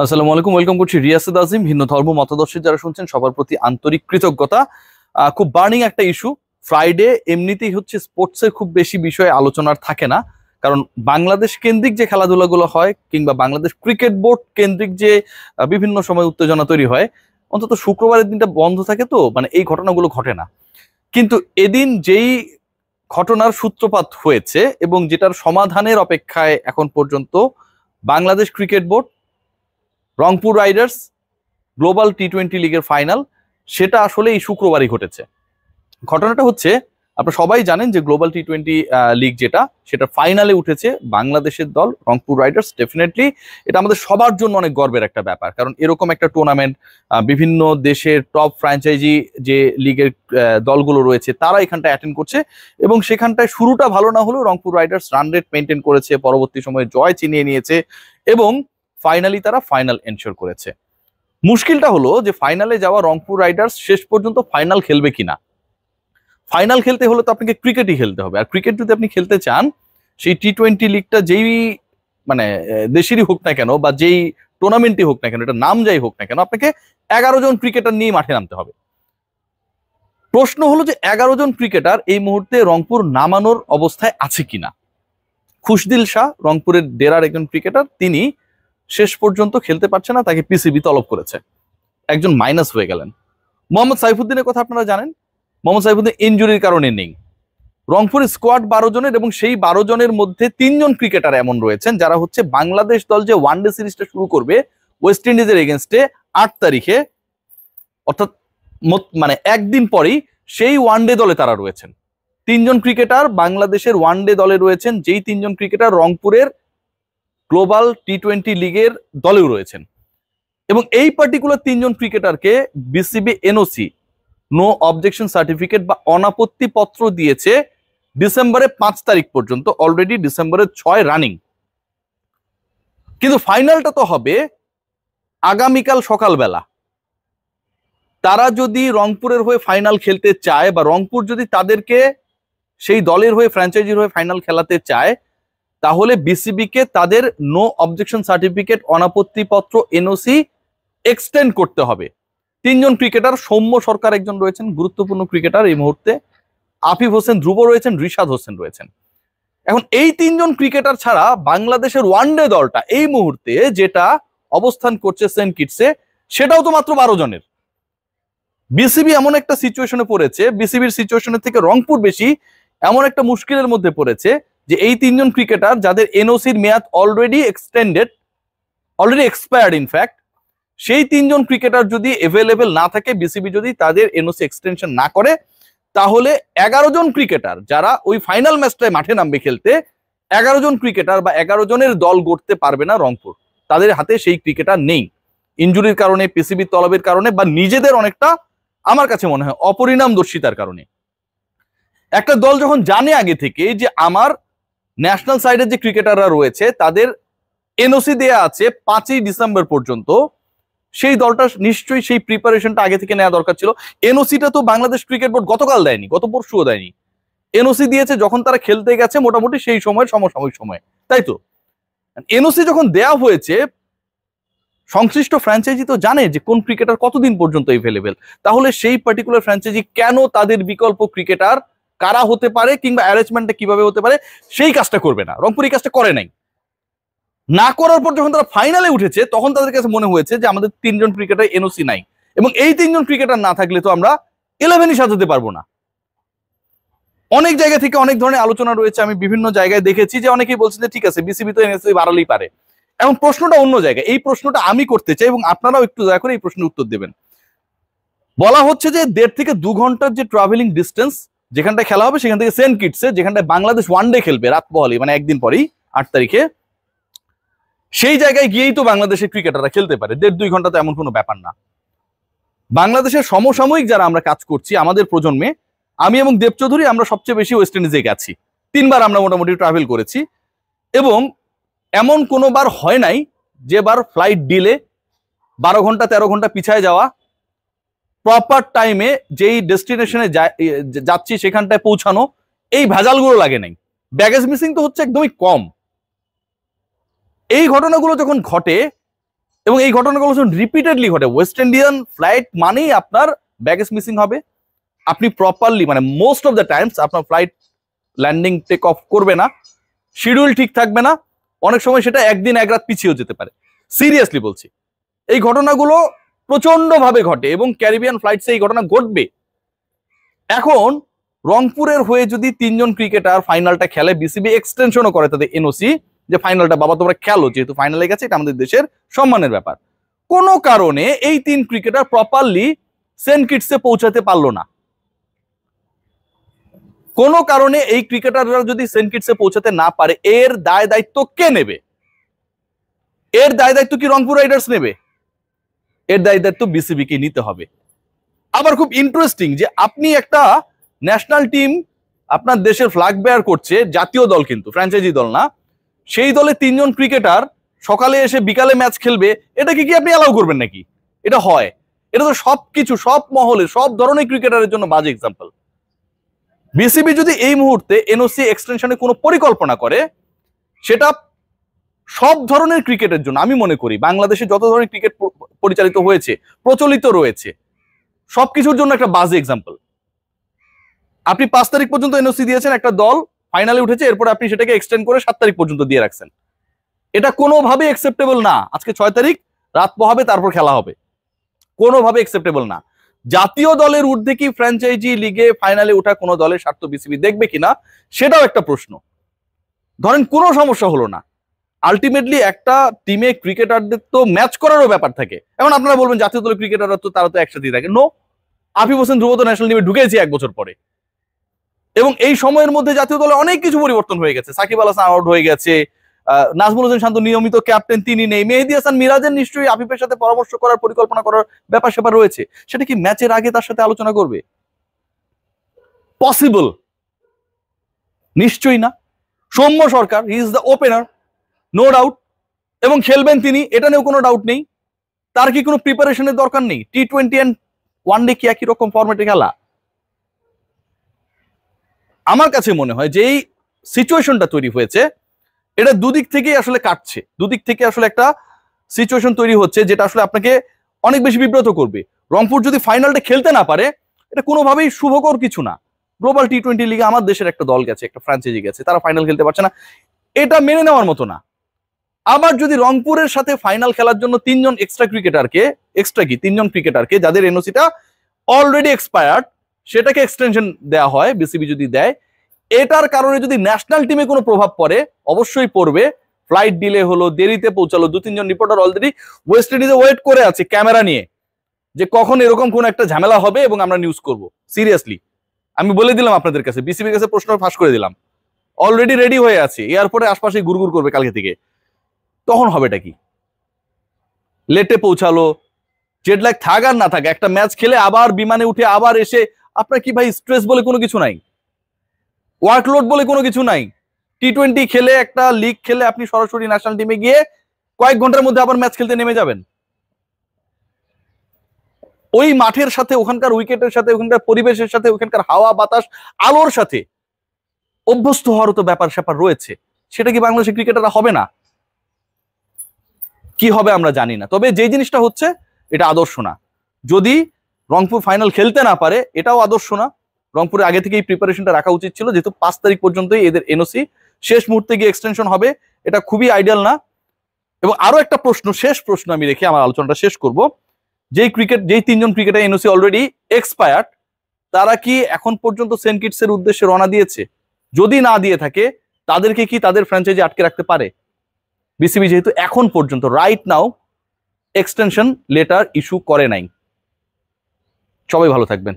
আসসালামু আলাইকুম, ওয়েলকাম করছি রিয়াসেদ আজিম। ভিন্ন ধর্ম মতাদর্শী যারা শুনছেন সবার প্রতি আন্তরিক কৃতজ্ঞতা। খুব বার্নিং একটা ইস্যু। ফ্রাইডে এমনিতেই হচ্ছে স্পোর্টসের খুব বেশি বিষয়ে আলোচনার থাকে না, কারণ বাংলাদেশ কেন্দ্রিক যে খেলাধুলাগুলো হয় কিংবা বাংলাদেশ ক্রিকেট বোর্ড কেন্দ্রিক যে বিভিন্ন সময় উত্তেজনা তৈরি হয়, অন্তত শুক্রবারের দিনটা বন্ধ থাকে, তো মানে এই ঘটনাগুলো ঘটে না। কিন্তু এদিন যেই ঘটনার সূত্রপাত হয়েছে এবং যেটার সমাধানের অপেক্ষায় এখন পর্যন্ত Bangladesh cricket board, Rangpur Riders, global টি-20 লিগের ফাইনাল, সেটা আসলে এই শুক্রবারই ঘটেছে। ঘটনাটা হচ্ছে, আপনারা সবাই জানেন যে গ্লোবাল টি-20 লিগ যেটা, সেটা ফাইনালে উঠেছে বাংলাদেশের দল রংপুর রাইডার্স। ডেফিনেটলি এটা আমাদের সবার জন্য অনেক গর্বের একটা ব্যাপার, কারণ এরকম একটা টুর্নামেন্ট বিভিন্ন দেশের টপ ফ্র্যাঞ্চাইজি যে লিগের দলগুলো রয়েছে তারা এখানটা অ্যাটেন্ড করছে, এবং সেখানটায় শুরুটা ভালো না হলেও Rangpur Riders run rate maintain করেছে, পরবর্তী সময়ে জয় ছিনিয়ে নিয়েছে এবং ফাইনালি তারা ফাইনাল এনশিওর করেছে। মুশকিলটা হলো যে ফাইনালে যাওয়া রংপুর রাইডার্স শেষ পর্যন্ত ফাইনাল খেলবে কিনা। ফাইনাল খেলতে হলে তো আপনাকে ক্রিকেটই খেলতে হবে, আর ক্রিকেট যদি আপনি খেলতে চান, সেই টি-20 লিগটা যেই মানে দেশেরই হোক না কেন বা যেই টুর্নামেন্টই হোক না কেন, এটা নাম যাই হোক না কেন, আপনাকে 11 জন ক্রিকেটার নিয়ে মাঠে নামতে হবে। প্রশ্ন হলো যে 11 জন ক্রিকেটার এই মুহূর্তে রংপুর নামানোর অবস্থায় আছে কিনা। খুশদিল শাহ, রংপুরের ডেরার একজন ক্রিকেটার, তিনি শেষ পর্যন্ত খেলতে পারছে না, তাকে পিসিবি তলব করেছে, একজন মাইনাস হয়ে গেলেন। মোহাম্মদ সাইফুদ্দিনের কথা আপনারা জানেন, মোহাম্মদ সাইফুদ্দিন ইনজুরির কারণে নেই। রংপুরের স্কোয়াড 12 জনের, এবং সেই 12 জনের মধ্যে 3 জন ক্রিকেটার এমন রয়েছেন যারা হচ্ছে বাংলাদেশ দল যে ওয়ানডে সিরিজটা শুরু করবে ওয়েস্ট ইন্ডিজের এগেনস্টে 8 তারিখে, অর্থাৎ মানে একদিন পরেই সেই ওয়ানডে দলে তারা রয়েছেন। 3 জন ক্রিকেটার বাংলাদেশের ওয়ানডে দলে রয়েছেন, যেই 3 জন ক্রিকেটার রংপুরের গ্লোবাল টি-20 লিগের দলেও রয়েছেন। এবং এই পার্টিকুলার 3 জন ক্রিকেটারকে BCB NOC, no objection certificate বা অনাপত্তি পত্র দিয়েছে ডিসেম্বরের 5 তারিখ পর্যন্ত। অলরেডি ডিসেম্বরের 6 রানিং, কিন্তু ফাইনালটা তো হবে আগামীকাল সকালবেলা। তারা যদি রংপুরের হয়ে ফাইনাল খেলতে চায় বা রংপুর যদি তাদেরকে সেই দলের হয়ে ফ্র্যাঞ্চাইজির হয়ে ফাইনাল খেলাতে চায়, তাহলে বিসিবিকে তাদের নো অবজেকশন সার্টিফিকেট, অনাপত্তি পত্র, এনওসি এক্সটেন্ড করতে হবে। 3 জন ক্রিকেটার, সৌম্য সরকার একজন রয়েছেন গুরুত্বপূর্ণ ক্রিকেটার এই মুহূর্তে, আফিফ হোসেন ধ্রুব রয়েছেন, রিশাদ হোসেন রয়েছেন। এখন এই 3 জন ক্রিকেটার ছাড়া বাংলাদেশের ওয়ানডে দলটা এই মুহূর্তে যেটা অবস্থান করছে সেন্ট কিটসে, সেটাও তো মাত্র 12 জনের। বিসিবি এমন একটা সিচুয়েশনে পড়েছে, বিসিবির সিচুয়েশনের থেকে রংপুর বেশি এমন একটা মুশকিলের মধ্যে পড়েছে যে এই 3 জন ক্রিকেটার যাদের এনওসির মেয়াদ অলরেডি এক্সপায়ার্ড ইনফ্যাক্ট, সেই 3 জন ক্রিকেটার যদি এভেলেবেল না থাকে, বিসিবি যদি তাদের এনওসি এক্সটেনশন না করে, তাহলে 11 জন ক্রিকেটার যারা ওই ফাইনাল ম্যাচটায় মাঠে নামবে খেলতে, 11 জন ক্রিকেটার বা 11 জনের দল গড়তে পারবে না রংপুর। তাদের হাতে সেই ক্রিকেটার নেই, ইনজুরির কারণে, পিসিবি তলবের কারণে, বা নিজেদের অনেকটা আমার কাছে মনে হয় অপরিণামদর্শিতার কারণে। একটা দল যখন জানে আগে থেকে যে আমার ন্যাশনাল সাইডের যে ক্রিকেটাররা রয়েছে তাদের এনওসি দেয়া আছে 5ই ডিসেম্বর পর্যন্ত, সেই দলটা নিশ্চয়ই সেই প্রিপারেশনটা আগে থেকে নেওয়া দরকার ছিল। এনওসিটা তো বাংলাদেশ ক্রিকেট বোর্ড গতকাল দেয়নি, গত পরশুও দেয়নি। এনওসি দিয়েছে যখন তারা খেলতে গেছে মোটামুটি সেই সময়ের সমসাময়িক সময়, তাই তো? এনওসি যখন দেয়া হয়েছে, সংশ্লিষ্ট ফ্র্যাঞ্চাইজি তো জানে যে কোন ক্রিকেটার কতদিন পর্যন্ত এভেলেবেল, তাহলে সেই পার্টিকুলার ফ্র্যাঞ্চাইজি কেন তাদের বিকল্প ক্রিকেটার কারা হতে পারে কিংবা অ্যারেঞ্জমেন্টটা কিভাবে হতে পারে সেই কাজটা করবে না? রংপুর এই কাজটা করে নাই। না করার পর যখন তারা ফাইনালে উঠেছে তখন তাদের কাছে মনে হয়েছে যে আমাদের 3 জন ক্রিকেটার এনওসি নাই, এবং এই 3 জন ক্রিকেটার না থাকলে তো আমরা 11ই সাজাতে পারবো না। অনেক জায়গা থেকে অনেক ধরনের আলোচনা রয়েছে, আমি বিভিন্ন জায়গায় দেখেছি যে অনেকেই বলছেন যে ঠিক আছে বিসিবি তো এনওসি বাড়ালেই পারে। এবং প্রশ্নটা অন্য জায়গায়, এই প্রশ্নটা আমি করতে চাই এবং আপনারাও একটু দয়া করে এই প্রশ্নের উত্তর দেবেন। বলা হচ্ছে যে 1.5 থেকে 2 ঘন্টার যে ট্রাভেলিং ডিস্টেন্স যেখানটায় খেলা হবে, সেখান থেকে সেন্ট কিটসে, যেখানটায় বাংলাদেশ ওয়ানডে খেলবে রাত পহলে, মানে একদিন পরেই 8 তারিখে, সেই জায়গায় গিয়েই তো বাংলাদেশের ক্রিকেটাররা খেলতে পারে। 1.5-2 ঘন্টা তো এমন কোনো ব্যাপার না। বাংলাদেশের সমসাময়িক যারা আমরা কাজ করছি আমাদের প্রজন্মে, আমি এবং দেব চৌধুরী আমরা সবচেয়ে বেশি ওয়েস্ট ইন্ডিজে গেছি, 3 বার আমরা মোটামুটি ট্রাভেল করেছি, এবং এমন কোনোবার হয় নাই যেবার ফ্লাইট ডিলে, 12 ঘন্টা 13 ঘন্টা পিছায় যাওয়া, প্রপার টাইমে যেই ডেস্টিনেশনে যাচ্ছি সেখানটায় পৌঁছানো, এই ভেজালগুলো লাগে নাই। ব্যাগেজ মিসিং তো হচ্ছে একদমই কম। এই ঘটনাগুলো যখন ঘটে, এবং এই ঘটনাগুলো রিপিটেডলি ঘটে। ওয়েস্ট ইন্ডিয়ান ফ্লাইট মানেই আপনার ব্যাগেজ মিসিং হবে, আপনি প্রপারলি মানে মোস্ট অফ দ্য টাইমস আপনার ফ্লাইট ল্যান্ডিং টেক অফ করবে না, শিডিউল ঠিক থাকবে না, অনেক সময় সেটা একদিন এক রাত পিছিয়েও যেতে পারে। সিরিয়াসলি বলছি, এই ঘটনাগুলো প্রচন্ড ভাবে ঘটে এবং ক্যারিবিয়ান ফ্লাইটসে এই ঘটনা ঘটবে। এখন রংপুরের হয়ে যদি 3 জন ক্রিকেটার ফাইনালটা খেলে, বিসিবি এক্সটেনশনও করে তাদের এনওসি যে ফাইনালটা বাবা তোমরা খেলো, যেহেতু ফাইনালে গেছে, এটা আমাদের দেশের সম্মানের ব্যাপার। কোনো কারণে এই 3 ক্রিকেটার প্রপারলি সেন্ট কিটসে পৌঁছাতে পারলো না, কোনো কারণে এই ক্রিকেটাররা যদি সেন্ট কিটসে পৌঁছাতে না পারে, এর দায় দায়িত্ব কে নেবে? এর দায় দায়িত্ব কি রংপুর রাইডার্স নেবে? এর দায় দায়িত্ব বিসিবি কে নিতে হবে। আবার খুব ইন্টারেস্টিং যে আপনি একটা ন্যাশনাল টিম আপনার দেশের ফ্ল্যাগ বেয়ার করছে, জাতীয় দল কিন্তু ফ্র্যাঞ্চাইজি দল না, সেই দলে 3 জন ক্রিকেটার সকালে এসে বিকালে ম্যাচ খেলবে, এটা কি আপনি অ্যালাউ করবেন নাকি? এটা হয়? এটা তো সবকিছু সব মহলে সব ধরনের ক্রিকেটারের জন্য বাজে এক্সাম্পল। বিসিবি যদি এই মুহূর্তে এনওসি এক্সটেনশনে কোনো পরিকল্পনা করে, সেটা সব ধরনের ক্রিকেটের জন্য, আমি মনে করি বাংলাদেশে যত ধরনের ক্রিকেট পরিচালিত হয়েছে, প্রচলিত রয়েছে, সবকিছুর জন্য একটা বাজে এক্সাম্পল। আপনি 5 তারিখ পর্যন্ত এনওসি দিয়েছেন, একটা দল ফাইনালে উঠেছে, এরপর আপনি সেটাকে এক্সটেন্ড করে 7 তারিখ পর্যন্ত দিয়ে রাখছেন। এটা কোনোভাবে অ্যাকসেপ্টেবল না। আজকে 6 তারিখ, রাত পোহাবে, তারপর খেলা হবে, কোনোভাবে অ্যাকসেপ্টেবল না। জাতীয় দলের ঊর্ধ্বে কি ফ্র্যাঞ্চাইজি লিগে ফাইনালে ওঠা কোনো দলের স্বার্থ বিসিবি দেখবে কিনা, সেটাও একটা প্রশ্ন। ধরেন কোনো সমস্যা হলো না, আলটিমেটলি একটা টিমে ক্রিকেটারদের তো ম্যাচ করারও ব্যাপার থাকে। এখন আপনারা বলবেন জাতীয় দলের ক্রিকেটাররা তো তারা তো একসাথেই থাকে। নো, আফিফ হোসেন ধ্রুব তো ন্যাশনাল টিমে ঢুকেছে 1 বছর পরে, এবং এই সময়ের মধ্যে জাতীয় দলে অনেক কিছু পরিবর্তন হয়ে গেছে। সাকিব আল হাসান আউট হয়ে গেছে, নাজমুল হোসেন শান্ত নিয়মিত ক্যাপ্টেন তিনি নেই, মেহেদী হাসান মিরাজের নিশ্চয়ই আফিফের সাথে পরামর্শ করার পরিকল্পনা করার ব্যাপার স্যাপার রয়েছে। সেটা কি ম্যাচের আগে তার সাথে আলোচনা করবে? পসিবল? নিশ্চয়ই না। Soumya Sarkar, he is the opener, no doubt, এবং খেলবেন তিনি, এটা নিয়েও কোনো ডাউট নেই। তার কি কোনো প্রিপারেশনের দরকার নেই? টি-20 এন্ড ওয়ানডে কি একই রকম ফরম্যাটে খেলা? আমার কাছে মনে হয় যে এই সিচুয়েশনটা তৈরি হয়েছে, এটা দুদিক থেকেই আসলে কাটছে, দুদিক থেকে আসলে একটা সিচুয়েশন তৈরি হচ্ছে যেটা আসলে আপনাকে অনেক বেশি বিব্রত করবে। রংপুর যদি ফাইনালটা খেলতে না পারে, এটা কোনোভাবেই শুভকর কিছু না। গ্লোবাল টি-20 লিগে আমার দেশের একটা দল গেছে, একটা ফ্র্যাঞ্চাইজি গেছে, তারা ফাইনাল খেলতে পারছে না, এটা মেনে নেওয়ার মতো না। আবার যদি রংপুরের সাথে ফাইনাল খেলার জন্য 3 জন এক্সট্রা ক্রিকেটারকে, এক্সট্রা কি 3 জন ক্রিকেটারকে যাদের এনওসিটা অলরেডি এক্সপায়ার্ড, সেটাকে এক্সটেনশন দেওয়া হয়, বিসিবি যদি দেয়, এটার কারণে যদি ন্যাশনাল টিমে কোনো প্রভাব পড়ে, অবশ্যই পড়বে। ফ্লাইট ডিলে হলো, দেরিতে পৌঁছালো, 2-3 জন রিপোর্টার অলরেডি ওয়েস্ট ইন্ডিজে ওয়েট করে আছে ক্যামেরা নিয়ে যে কখন এরকম কোন একটা ঝামেলা হবে এবং আমরা নিউজ করব। সিরিয়াসলি আমি বলে দিলাম আপনাদের কাছে, বিসিবির কাছে প্রশ্ন ফাঁস করে দিলাম, অলরেডি রেডি হয়ে আছে, এয়ারপোর্টে আশপাশে গুড়গুড় করবে কালকে থেকে। তখন হবেটা কি? লেটে পৌঁছালো, জেট ল্যাগ থাক আর না থাকে, একটা ম্যাচ খেলে আবার বিমানে উঠে আবার এসে, আপনার কি ভাই স্ট্রেস বলে কোনো কিছু নাই? ওয়ার্কলোড বলে কোনো কিছু নাই? টি-20 খেলে, একটা লিগ খেলে আপনি সরাসরি ন্যাশনাল টিমে গিয়ে কয়েক ঘন্টার মধ্যে আবার ম্যাচ খেলতে নেমে যাবেন। ওই মাঠের সাথে, ওখানকার উইকেটের সাথে, ওখানকার পরিবেশের সাথে, ওখানকার হাওয়া বাতাস আলোর সাথে অভ্যস্ত হওয়ার তো ব্যাপার স্যাপার রয়েছে। সেটা কি বাংলাদেশের ক্রিকেটাররা হবে না? কি হবে আমরা জানি না, তবে যে জিনিসটা হচ্ছে এটা আদর্শ না। যদি রংপুর ফাইনাল খেলতে না পারে, এটাও আদর্শ না। রংপুরে আগে থেকে এই প্রিপারেশনটা রাখা উচিত ছিল, যেহেতু 5 তারিখ পর্যন্তই এদের এনওসি, শেষ মুহূর্তে গিয়ে এক্সটেনশন হবে, এটা খুবই আইডিয়াল না। এবং আরো একটা প্রশ্ন, শেষ প্রশ্ন আমি রেখে আমার আলোচনাটা শেষ করব। যেই 3 জন ক্রিকেটার এনওসি অলরেডি এক্সপায়ার্ড, তারা কি এখন পর্যন্ত সেন্ট কিটসের উদ্দেশ্যে রওনা দিয়েছে? যদি না দিয়ে থাকে, তাদেরকে কি তাদের ফ্র্যাঞ্চাইজি আটকে রাখতে পারে বিসিবি? যেহেতু এখন পর্যন্ত right now extension letter issue করে নাই। সবাই ভালো থাকবেন।